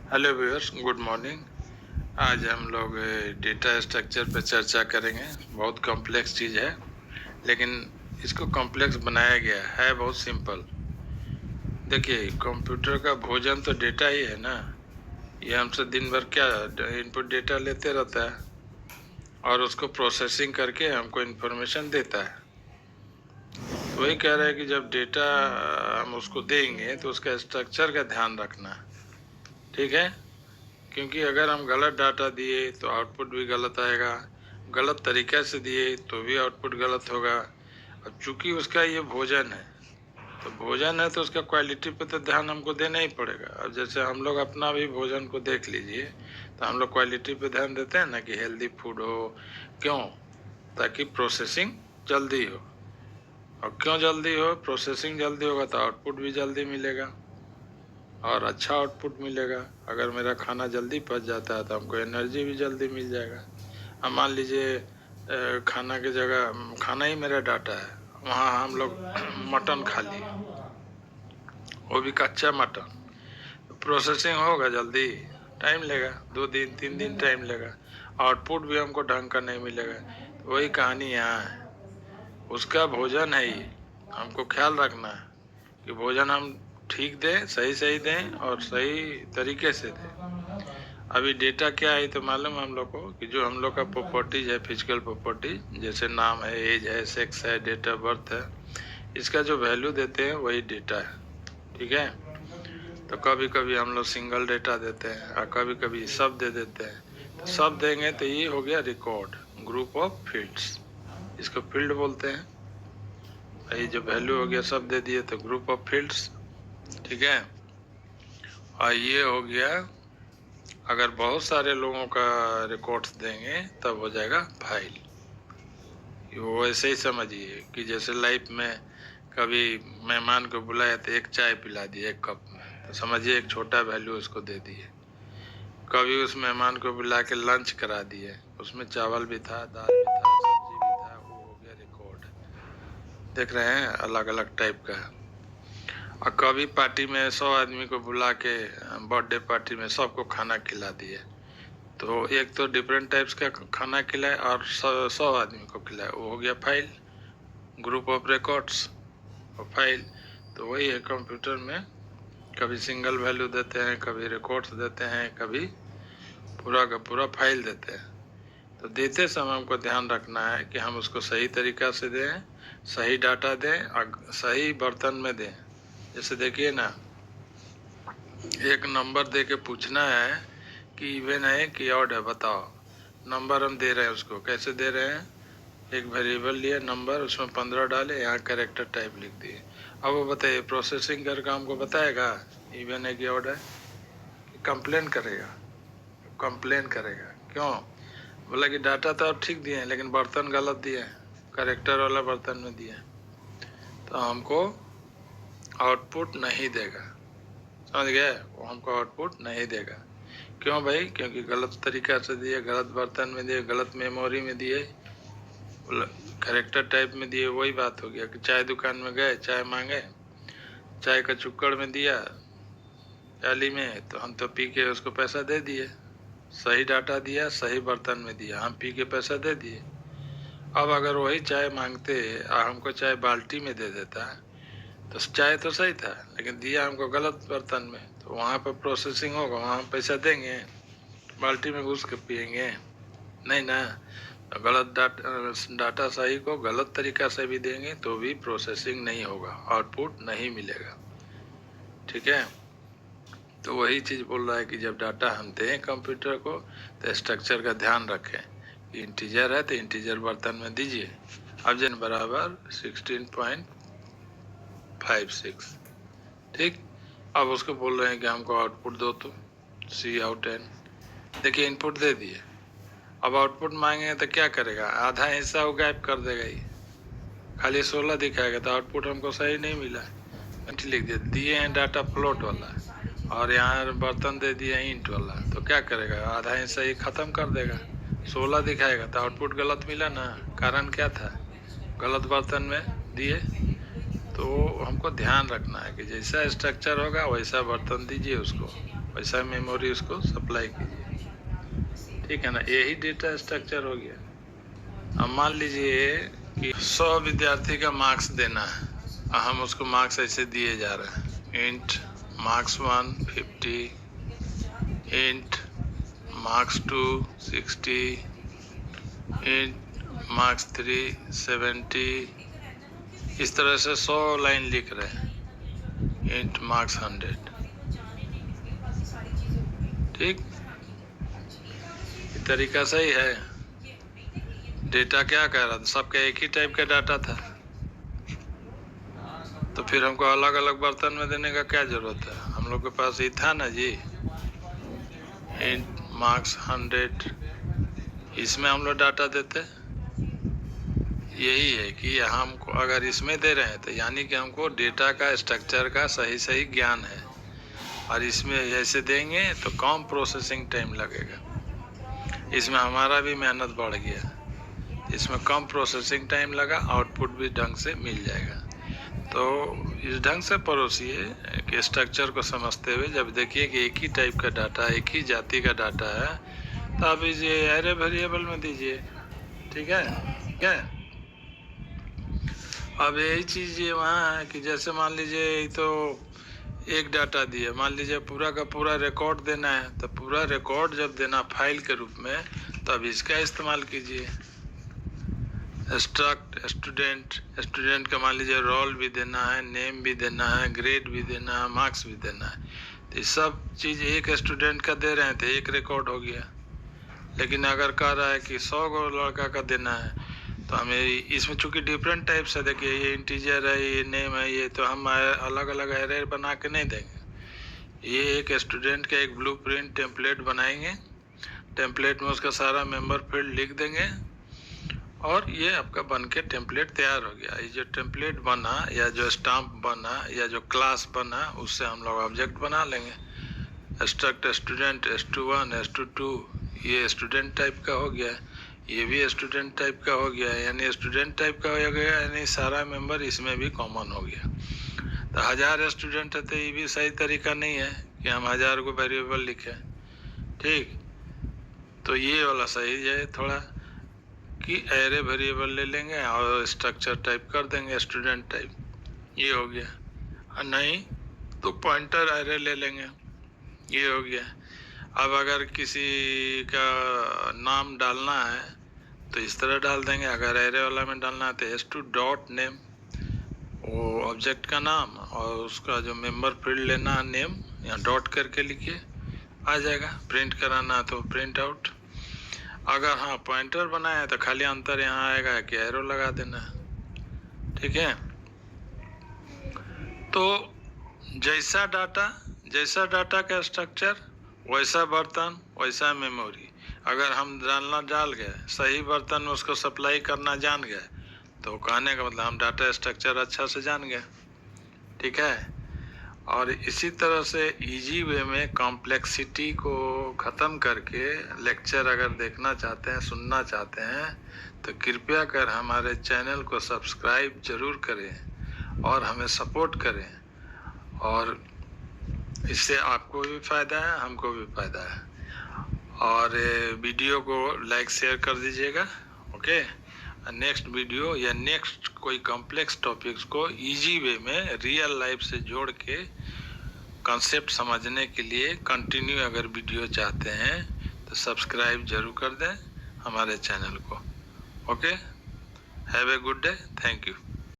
Hello viewers, good morning. आज हम लोग डेटा स्ट्रक्चर पर चर्चा करेंगे। बहुत कॉम्प्लेक्स चीज़ है, लेकिन इसको कॉम्प्लेक्स बनाया गया है बहुत सिंपल। देखिए, कंप्यूटर का भोजन तो डेटा ही है ना। ये हमसे दिन भर क्या इनपुट डेटा लेते रहता है और उसको प्रोसेसिंग करके हमको इन्फॉर्मेशन देता है। तो वही कह रहा है कि जब डेटा हम उसको देंगे तो उसका स्ट्रक्चर का ध्यान रखना, ठीक है। क्योंकि अगर हम गलत डाटा दिए तो आउटपुट भी गलत आएगा, गलत तरीके से दिए तो भी आउटपुट गलत होगा। अब चूंकि उसका ये भोजन है, तो भोजन है तो उसका क्वालिटी पे तो ध्यान हमको देना ही पड़ेगा। अब जैसे हम लोग अपना भी भोजन को देख लीजिए, तो हम लोग क्वालिटी पे ध्यान देते हैं ना कि हेल्दी फूड हो। क्यों? ताकि प्रोसेसिंग जल्दी हो। और क्यों जल्दी हो? प्रोसेसिंग जल्दी होगा तो आउटपुट भी जल्दी मिलेगा और अच्छा आउटपुट मिलेगा। अगर मेरा खाना जल्दी पच जाता है तो हमको एनर्जी भी जल्दी मिल जाएगा। अब मान लीजिए खाना की जगह खाना ही मेरा डाटा है, वहाँ हम लोग मटन खा लिए, वो भी कच्चा मटन, तो प्रोसेसिंग होगा जल्दी? टाइम लेगा, 2 दिन 3 दिन टाइम लेगा। आउटपुट भी हमको ढंग का नहीं मिलेगा। तो वही कहानी यहाँ है, उसका भोजन है ये। हमको ख्याल रखना है कि भोजन हम ठीक दें, सही सही दें और सही तरीके से दें। अभी डेटा क्या है तो मालूम है हम लोग को कि जो हम लोग का प्रॉपर्टीज है, फिजिकल प्रॉपर्टीज, जैसे नाम है, एज है, सेक्स है, डेट ऑफ बर्थ है, इसका जो वैल्यू देते हैं वही डेटा है, ठीक है। तो कभी कभी हम लोग सिंगल डेटा देते हैं और कभी कभी सब दे देते हैं। तो सब देंगे तो ये हो गया रिकॉर्ड, ग्रुप ऑफ फील्ड्स, इसको फील्ड बोलते हैं। ये जो वैल्यू हो गया सब दे दिए तो ग्रुप ऑफ फील्ड्स, ठीक है। और ये हो गया, अगर बहुत सारे लोगों का रिकॉर्ड्स देंगे तब हो जाएगा फाइल। वो ऐसे ही समझिए कि जैसे लाइफ में कभी मेहमान को बुलाया तो एक चाय पिला दिए 1 कप में, तो समझिए एक छोटा वैल्यू उसको दे दिए। कभी उस मेहमान को बुला के लंच करा दिए, उसमें चावल भी था, दाल भी था, सब्जी भी था, वो हो गया रिकॉर्ड। देख रहे हैं, अलग अलग टाइप का। और कभी पार्टी में 100 आदमी को बुला के, बर्थडे पार्टी में सबको खाना खिला दिए, तो एक तो डिफरेंट टाइप्स का खाना खिलाए और 100 आदमी को खिलाए, वो हो गया फाइल, ग्रुप ऑफ रिकॉर्ड्स और फाइल। तो वही है कंप्यूटर में, कभी सिंगल वैल्यू देते हैं, कभी रिकॉर्ड्स देते हैं, कभी पूरा का पूरा फाइल देते हैं। तो देते समय हमको ध्यान रखना है कि हम उसको सही तरीका से दें, सही डाटा दें और सही बर्तन में दें। जैसे देखिए ना, एक नंबर दे के पूछना है कि इवन है कि ऑड है, बताओ। नंबर हम दे रहे हैं, उसको कैसे दे रहे हैं? एक वेरिएबल लिया नंबर, उसमें 15 डाले, यहाँ कैरेक्टर टाइप लिख दिए। अब वो बताइए, प्रोसेसिंग करके हमको बताएगा इवन है कि ऑड है? कंप्लेन करेगा, कंप्लेन करेगा। क्यों? बोला कि डाटा तो आप ठीक दिए हैं लेकिन बर्तन गलत दिए हैं, कैरेक्टर वाला बर्तन में दिए हैं, तो हमको आउटपुट नहीं देगा। समझ गए? वो हमको आउटपुट नहीं देगा। क्यों भाई? क्योंकि गलत तरीका से दिए, गलत बर्तन में दिए, गलत मेमोरी में दिए, कैरेक्टर टाइप में दिए। वही बात हो गया कि चाय दुकान में गए, चाय मांगे, चाय का चुक्कड़ में दिया प्याली में, तो हम तो पी के उसको पैसा दे दिए। सही डाटा दिया, सही बर्तन में दिया, हम पी के पैसा दे दिए। अब अगर वही चाय मांगते और हमको चाय बाल्टी में दे देता, तो चाय तो सही था लेकिन दिया हमको गलत बर्तन में, तो वहाँ पर प्रोसेसिंग होगा, वहाँ हम पैसा देंगे? बाल्टी में घुस के पियेंगे? नहीं ना। तो गलत डाटा सही को गलत तरीका से भी देंगे तो भी प्रोसेसिंग नहीं होगा, आउटपुट नहीं मिलेगा, ठीक है। तो वही चीज़ बोल रहा है कि जब डाटा हम दें कंप्यूटर को तो स्ट्रक्चर का ध्यान रखें कि इंटीजर है तो इंटीजर बर्तन में दीजिए। अब जन बराबर 16.56, ठीक। अब उसको बोल रहे हैं कि हमको आउटपुट दो, तो Cout। देखिए इनपुट दे दिए, अब आउटपुट मांगे तो क्या करेगा? आधा हिस्सा वो गायब कर देगा, ही खाली 16 दिखाएगा, तो आउटपुट हमको सही नहीं मिला। लिख दिए हैं डाटा फ्लोट वाला और यहाँ बर्तन दे दिए इंट वाला, तो क्या करेगा? आधा हिस्सा ही खत्म कर देगा, 16 दिखाएगा, तो आउटपुट गलत मिला ना। कारण क्या था? गलत बर्तन में दिए। तो हमको ध्यान रखना है कि जैसा स्ट्रक्चर होगा वैसा बर्तन दीजिए उसको, वैसा मेमोरी उसको सप्लाई कीजिए, ठीक है ना। यही डेटा स्ट्रक्चर हो गया। अब मान लीजिए कि 100 विद्यार्थी का मार्क्स देना है, हम उसको मार्क्स ऐसे दिए जा रहे हैं, int marks 1 50, int marks 2 60, int marks 3 70, इस तरह से 100 लाइन लिख रहे हैं, इंट मार्क्स 100, ठीक। तरीका सही है। डेटा क्या कह रहा था, सबका एक ही टाइप का डाटा था, तो फिर हमको अलग अलग बर्तन में देने का क्या जरूरत है, हम लोग के पास ही था ना जी, इंट मार्क्स 100, इसमें हम लोग डाटा देते। यही है कि हमको अगर इसमें दे रहे हैं तो यानी कि हमको डेटा का स्ट्रक्चर का सही सही ज्ञान है, और इसमें ऐसे देंगे तो कम प्रोसेसिंग टाइम लगेगा, इसमें हमारा भी मेहनत बढ़ गया, इसमें कम प्रोसेसिंग टाइम लगा, आउटपुट भी ढंग से मिल जाएगा। तो इस ढंग से परोसिए कि स्ट्रक्चर को समझते हुए जब देखिए कि एक ही टाइप का डाटा, एक ही जाति का डाटा है, तो आप इसे एरे वेरिएबल में दीजिए, ठीक है, ठीक है। अब यही चीज़ ये वहाँ है कि जैसे मान लीजिए तो एक डाटा दिया, मान लीजिए पूरा का पूरा रिकॉर्ड देना है, तो पूरा रिकॉर्ड जब देना फाइल के रूप में, तब इसका इस्तेमाल कीजिए। स्ट्रक्ट स्टूडेंट, स्टूडेंट का मान लीजिए रोल भी देना है, नेम भी देना है, ग्रेड भी देना है, मार्क्स भी देना है, तो ये सब चीज़ एक स्टूडेंट का दे रहे हैं तो एक रिकॉर्ड हो गया। लेकिन अगर कह रहा है कि 100 को लड़का का देना है, तो हमें इसमें चूंकि डिफरेंट टाइप से, देखिए ये इंटीजर है, ये नेम है, ये तो हम अलग अलग एरे बना के नहीं देंगे। ये एक स्टूडेंट का एक ब्लूप्रिंट टेम्पलेट बनाएंगे, टेम्पलेट में उसका सारा मेंबर फील्ड लिख देंगे, और ये आपका बन के टेम्पलेट तैयार हो गया। ये जो टेम्पलेट बना या जो स्टाम्प बना या जो क्लास बना, उससे हम लोग ऑब्जेक्ट बना लेंगे। स्ट्रक्ट स्टूडेंट S21 S22, ये स्टूडेंट टाइप का हो गया, ये भी स्टूडेंट टाइप का हो गया, यानी स्टूडेंट टाइप का हो गया, यानी सारा मेंबर इसमें भी कॉमन हो गया। तो 1000 स्टूडेंट है तो ये भी सही तरीका नहीं है कि हम 1000 को वेरिएबल लिखें, ठीक। तो ये वाला सही है थोड़ा कि एरे वेरिएबल ले लेंगे और स्ट्रक्चर टाइप कर देंगे स्टूडेंट टाइप, ये हो गया। और नहीं तो पॉइंटर एरे ले लेंगे, ये हो गया। अब अगर किसी का नाम डालना है तो इस तरह डाल देंगे, अगर एरे वाला में डालना है तो S2 डॉट नेम, वो ऑब्जेक्ट का नाम, और उसका जो मेंबर फील्ड लेना है नेम, यहाँ डॉट करके लिखिए, आ जाएगा। प्रिंट कराना है तो प्रिंट आउट। अगर हाँ पॉइंटर बनाया है तो खाली अंतर यहाँ आएगा कि एरो लगा देना है, ठीक है। तो जैसा डाटा का स्ट्रक्चर, वैसा बर्तन वैसा मेमोरी। अगर हम डाल गए सही बर्तन में उसको सप्लाई करना जान गए, तो कहने का मतलब हम डाटा स्ट्रक्चर अच्छा से जान गए, ठीक है। और इसी तरह से इजी वे में कॉम्प्लेक्सिटी को ख़त्म करके लेक्चर अगर देखना चाहते हैं, सुनना चाहते हैं, तो कृपया कर हमारे चैनल को सब्सक्राइब जरूर करें और हमें सपोर्ट करें, और इससे आपको भी फ़ायदा है, हमको भी फ़ायदा है। और वीडियो को लाइक शेयर कर दीजिएगा, ओके। नेक्स्ट वीडियो या नेक्स्ट कोई कॉम्प्लेक्स टॉपिक्स को इजी वे में रियल लाइफ से जोड़ के कॉन्सेप्ट समझने के लिए कंटिन्यू अगर वीडियो चाहते हैं तो सब्सक्राइब जरूर कर दें हमारे चैनल को, okay. Have a good day, thank you.